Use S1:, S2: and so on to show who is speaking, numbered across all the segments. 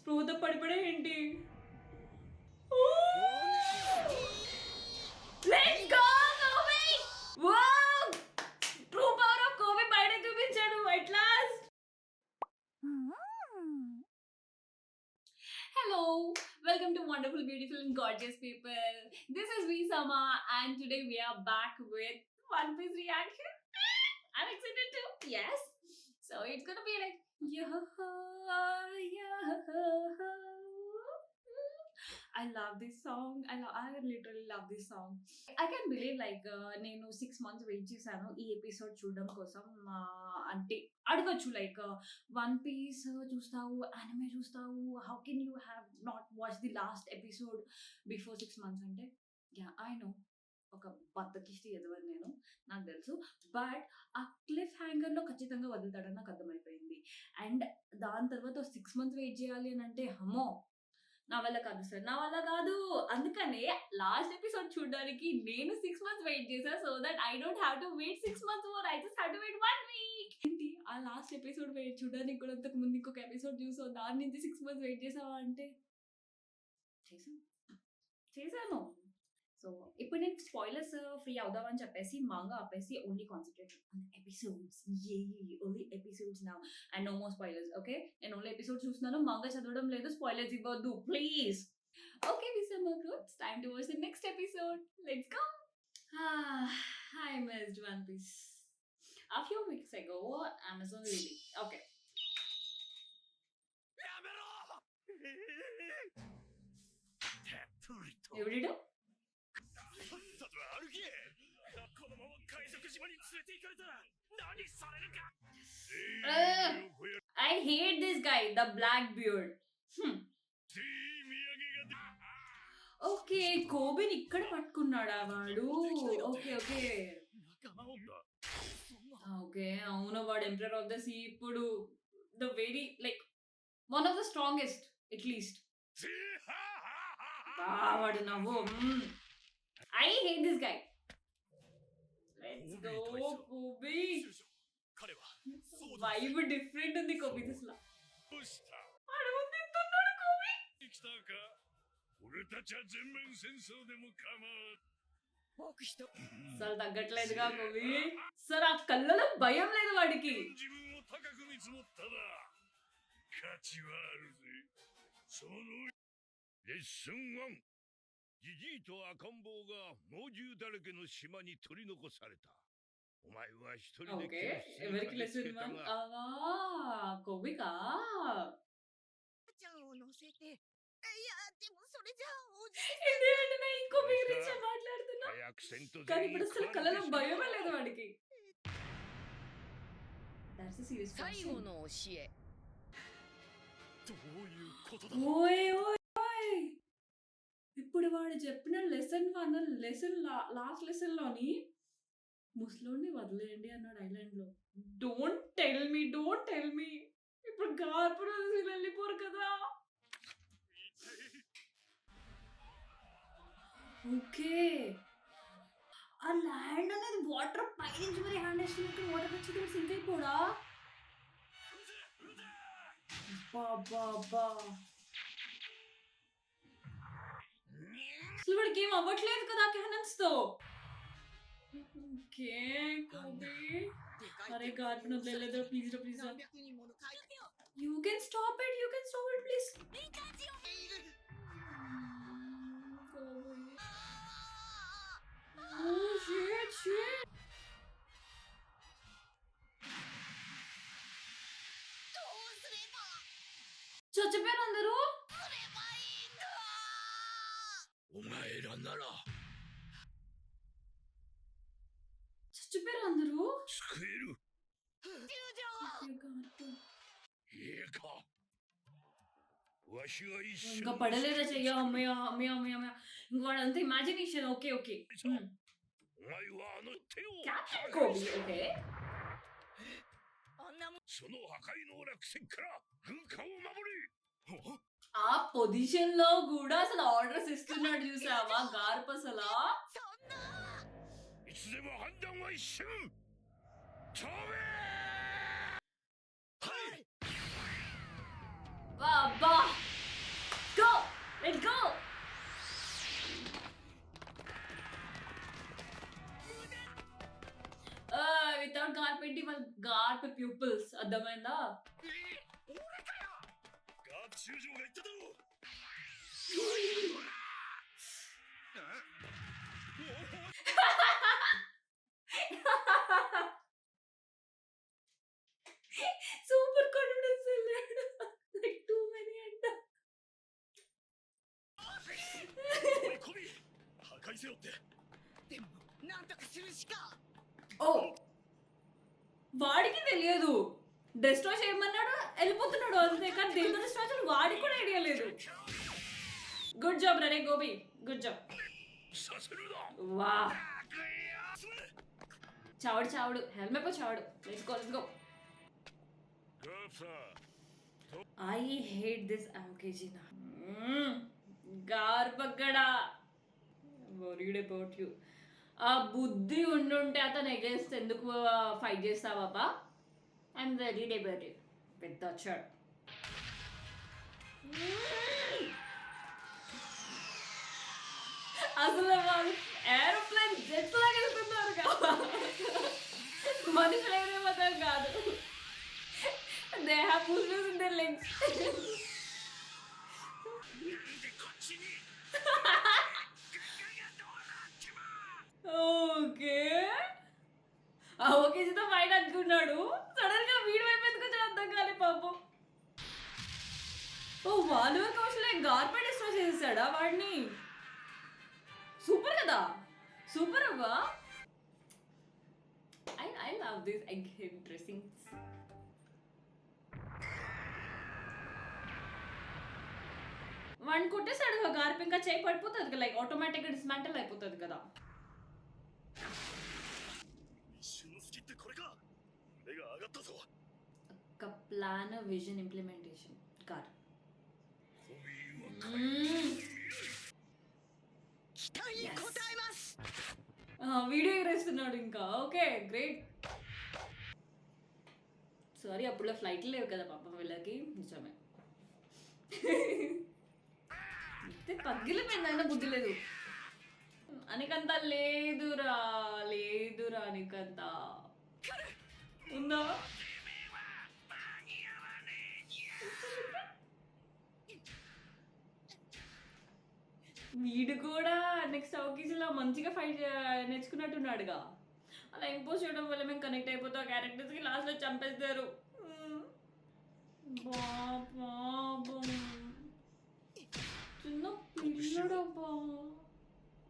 S1: స్పృహతో పడిపడే ఏంటి? Let's go Koby! Wow! True power of Koby బయట చూపించాడు at last. Hello, welcome to wonderful, beautiful and gorgeous people. This is Visama and today we are back with One Piece reaction. I'm excited too. Yes. So it's gonna be like yeah. I love this song. I literally love this song. I can believe like నేను 6 months wait చేశాను ఈ episode చూడడం కోసం. అంటే అడగచ్చు like one piece చూస్తావు, anime చూస్తావు, how can you have not watch the last episode before 6 months అంటే యా ఐ నో ఒక బద్దకిష్టి ఎదవని నేను, నాకు తెలుసు. బట్ ఆ క్లిఫ్ హ్యాంగర్ లో ఖచ్చితంగా వదులుతాడని నాకు అర్థమైపోయింది. అండ్ దాని తర్వాత 6 months వెయిట్ చేయాలి అని అంటే హమో నా వల్ల కాదు సార్, నా వల్ల కాదు. అందుకనే లాస్ట్ ఎపిసోడ్ చూడడానికి నేను 6 months వెయిట్ చేసా, so that I don't have to wait 6 months more. I just have to wait 1 week. ఏంటి ఆ లాస్ట్ ఎపిసోడ్ వెయిట్ చూడడానికి కూడా అంతకు ముందు ఇంకొక ఎపిసోడ్ చూసావు, దాని నుంచి 6 months వెయిట్ చేసావా అంటే చేశాను. సో ఇప్పుడు నేను స్పాయిలర్స్ ఫ్రీ అవుదామని చెప్పేసి మాంగా ఆపేసి only concentrate on episodes. Only episodes now and no more spoilers. Okay, నేను ఓన్లీ ఎపిసోడ్ చూస్తున్నాను, మాంగా చదవడం లేదు, స్పాయిలర్స్ ఇవ్వద్దు ప్లీజ్. ఓకే విసమ్మ group, it's time to watch the next episode. Let's go. I missed One Piece a few weeks ago. Amazon Lily. Okay. You did it? I hate this guy, the black beard. Okay, కోబిని ఇక్కడ పట్టుకున్నాడా వాడు? Okay okay okay, అవును వాడు emperor of the sea ఇప్పుడు. The very like one of the strongest at least. వాడు నవ్వు. I hate this guy. Let's go, Kobe. Vibe different ఉంది Kobe అసలు. అడుగుతున్నాడు Kobe. అసలు తగ్గట్లేదుగా Kobe. సార్ ఆ కళ్ళలో భయం లేదు వాడికి.
S2: ジジイと赤ん坊が猛獣だらけの島に取り残された。お前は一人で
S1: ఓకే, ఎవరికి లెసన్ వన్? కోబి కా
S3: ちゃんを乗せて。いや、でもそれじゃおじ
S1: ఏంటి నా ఇంకో మీ గురించి మాట్లాడుతున్నా,
S2: 早くせんと
S1: కానీ ఇప్పుడు అసలు కళ్ళలో
S2: 全員
S1: భయమే లేదు వాడికి. That's a serious
S3: 最後
S1: question.
S3: の教え。
S2: どういうことだ。
S1: ఓయ్ ఓయ్ ఓయ్, ఇప్పుడు వాడు చెప్పిన lesson one lesson last lesson లోని ముస్లోని వదిలేయండి అన్నాడు ఐలాండ్ లో. డోంట్ టెల్ మీ ఇప్పుడు గార్పులు వెళ్ళిపోరు కదా. ఓకే, ఆ ల్యాండ్ అనేది వాటర్ పైనుంచి మరి హ్యాండ్ వేసుకుని వాటర్ వచ్చి సింక్ అయిపోడా? బాబా అసలు వాడికి ఏం అవ్వట్లేదు కదా క్యానన్స్ తో. ఓకే కోబీ, అరే గార్పును వదిలేదు please please.
S3: 300人もの海賊よ。
S1: You can stop it please.
S3: リカジオメイル。
S1: Oh shit.
S3: どうすれば。
S1: చచ్చిపోయారు అందరూ.
S3: すればいいんだ。
S2: お前らなら
S1: చచ్చిపోయారు అందరూ.
S2: 救える。
S3: 友情。
S2: いいか。わしは一緒
S1: ఇంకా పడలేదా చెయ్య. అమ్మయ్య ఇంకా వాడంతా imagination. Okay
S2: お前はあの手を
S1: captain Koby. Okay,
S3: あんなもん。
S2: その破壊の落選から軍艦を守れ。
S1: ఆ పొజిషన్ లో కూడా అసలు ఆర్డర్స్ ఇస్తున్నాడు చూసావా గార్ప్ అసలు.
S3: そんな。
S2: いつでも判断は一瞬。飛べ。はい。
S1: అబ్బా ప్యూపిల్స్ అర్థమైందా
S2: ガープ中将が言っただろう
S1: super confidence like too many అంట
S2: おいコビ破壊せよって
S3: でもなんとかするしか
S1: ఓ వాడికి తెలియదు డిస్ట్రాయ్ చేయమన్నాడు వెళ్ళిపోతున్నాడు అంతే కానీ దేంతో డిస్ట్రాయ్ చేయాలి వాడికి కూడా ఐడియా లేదు గుడ్ జాబ్ రే గోబి గుడ్ జాబ్
S2: させるな
S1: వా చావడు చావడు హెల్మెట్ చావడు let's go
S2: ガープさん
S1: I hate this అంకేజినా గార్బగ్గడా వరీడ్ అబౌట్ యూ ఆ బుద్ధి ఉండుంటే అతను ఎగేస్తే ఎందుకు ఫైట్ చేస్తావా ఐఎమ్ వెరీ అబౌట్ యూ పెద్ద వచ్చాడు అసలు వాళ్ళు ఏరోప్లేన్ జెట్స్ లాగా వెళ్తున్నారు కదా మనుషులు ఏమైపోతాం కాదు they have pushes in their legs
S2: でこっちに
S1: okay ఓకేజీతో ఫైట్ అనుకున్నాడు సడన్ గా వీడి వైపు ఎందుకు వచ్చాడు అర్థం కాలే పాపం ఓ వాళ్ళు కౌశలే గార్బెట్ డిస్ట్రాయ్ చేసేసాడా వాడిని సూపర్ కదా సూపర్ అవ్వా I love this egg dressing వాడిని కొట్టేసాడు గార్ప్ ఇంకా చేయి పడిపోతుంది కదా లైక్ ఆటోమేటిక్గా డిస్మాంటల్ అయిపోతుంది కదా
S2: 一瞬の隙ってこれか目が上がったぞ
S1: ఒక ప్లాన్ విజన్ ఇంప్లిమెంటేషన్ గార్
S2: コビーは
S3: 期待に応えます
S1: వీడియో ఎగరేస్తున్నాడు ఇంకా ఓకే గ్రేట్ సారీ అప్పుడు ఫ్లైట్లు లేవు కదా పాపం వీళ్ళకి నిజమే పగిలిపోయిందన్న బుద్ధి లేదు అనికంత లేదురా లేదురా అనికంత ఉందా వీడు కూడా నెక్స్ట్ అవకీస్లో మంచిగా ఫైట్ నేర్చుకున్నట్టున్నాడుగా అలా ఇంపోజ్ చేయడం వల్ల మేము కనెక్ట్ అయిపోతాం ఆ క్యారెక్టర్స్కి లాస్ట్లో చంపేస్తారు పాపం చిన్న పిల్లడబ్బా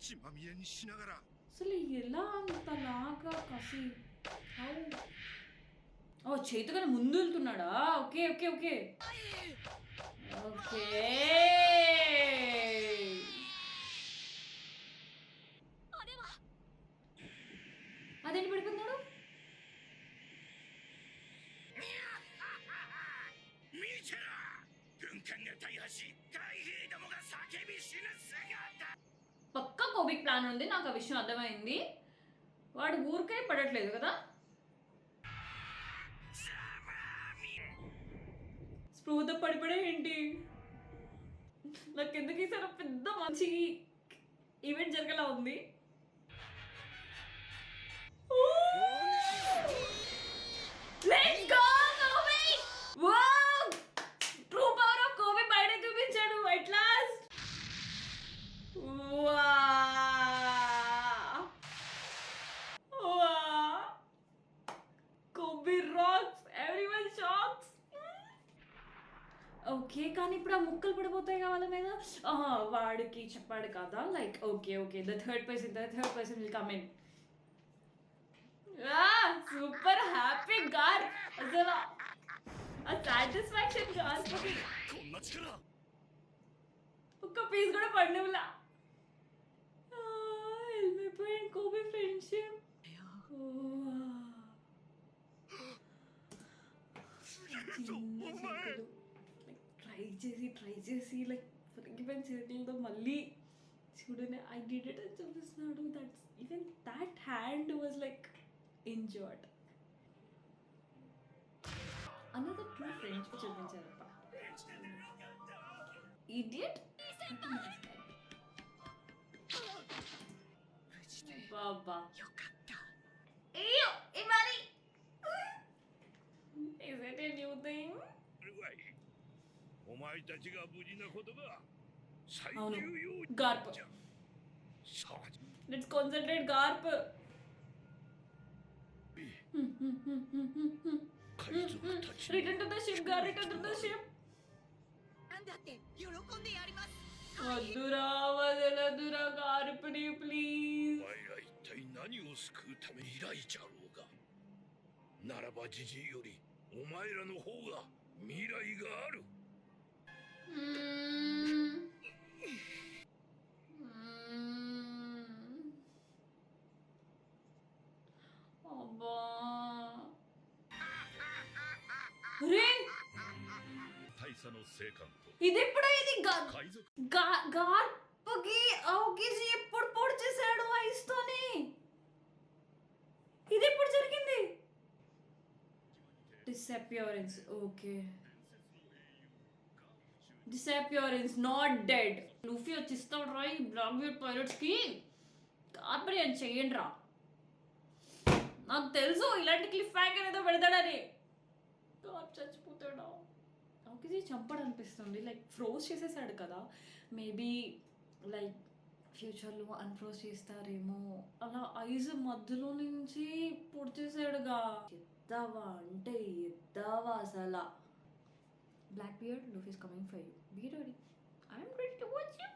S2: 血まみれにしながら
S1: అసలు ఎలా అంతలాగా కసి ఓ చేతికన్నా ముందు వెళ్తున్నాడా ఓకే ఓకే ఓకే ఓకే అదేంటి పడిపోతున్నాడు
S2: 見てら軍艦が大破し海兵どもが叫び死ぬ姿
S1: పక్కా కోబిక్ ప్లాన్ ఉంది నాకు ఆ విషయం అర్థమైంది వాడు ఊరికే పడట్లేదు కదా స్పృహతో పడిపడే ఏంటి నాకు ఎందుకు ఈసారి పెద్ద మంచి ఈవెంట్ జరగలా ఉంది Let's go, Kobe! Wow! True power of Kobe బయట చూపించాడు at last. Wow! Wow! Kobe rocks. Everyone shocks. Okay కానీ ఇప్పుడు ఆ ముక్కలు పడిపోతాయి వాళ్ళ మీద వాడికి చెప్పాడు కదా like okay okay the third person will come in super happy గార్ అసలు ఆ సాటిస్ఫాక్షన్ గార్
S2: こんな力
S1: ఒక్క పీస్ కూడా పడినవులా వెళ్ళిపోయాను కోబీ ఫ్రెండ్షిప్ ట్రై చేసి లైక్ ఫర్గివెన్ చేతులతో మళ్ళీ చూడని ఐ డిడ్ ఇట్ అని చూపిస్తున్నాడు that's even that hand was like enjoyed another true friendship చూపించారప్ప ఇడియట్ బాబా
S3: よかった
S1: అయ్యో ఇవ్వాలి thing.
S2: お前たちが無事なことが最
S1: అవును.
S2: 重要
S1: Garp.
S2: じゃ。さあ、
S1: Let's concentrate, Garp.
S2: 海賊たち
S1: Return to the ship, Gar. Return to the ship.
S3: なんだって喜んでやります。
S1: వద్దురా వదలదురా గార్పుని
S2: お
S1: ప్లీజ్.
S2: 前ら一体何を救うために依頼じゃろうが。ならばじじいよりお前らの方が未来がある。
S1: అబ్బా అరే
S2: 大佐の生還と
S1: ఇది ఎప్పుడు ఇది
S2: 海賊
S1: గార్పుకి ఆవుకేసి ఎప్పుడు పొడి చేశాడు ఐస్తోని ఇది ఎప్పుడు జరిగింది disappearance okay disappearance not dead Luffy వచ్చి ఇస్తాడు రా ఈ బ్లాక్ బీట్ పైరట్స్ కి కార్పొరేట్ అని చెయ్యండి రా నాకు తెలుసు ఇలాంటి క్లిఫ్ హ్యాంగర్ ఏదో పెడతాడని చచ్చిపోతాడా ఓకే చంపడు అనిపిస్తుంది లైక్ ఫ్రోజ్ చేసేసాడు కదా మేబీ లైక్ ఫ్యూచర్లో అన్ఫ్రోజ్ చేస్తారేమో అలా ఐజ్ మధ్యలో నుంచి పొడి చేసాడుగా ఎద్దావా అంటే ఎద్దావా అసలు black beard Luffy is coming for you be ready I'm ready to watch you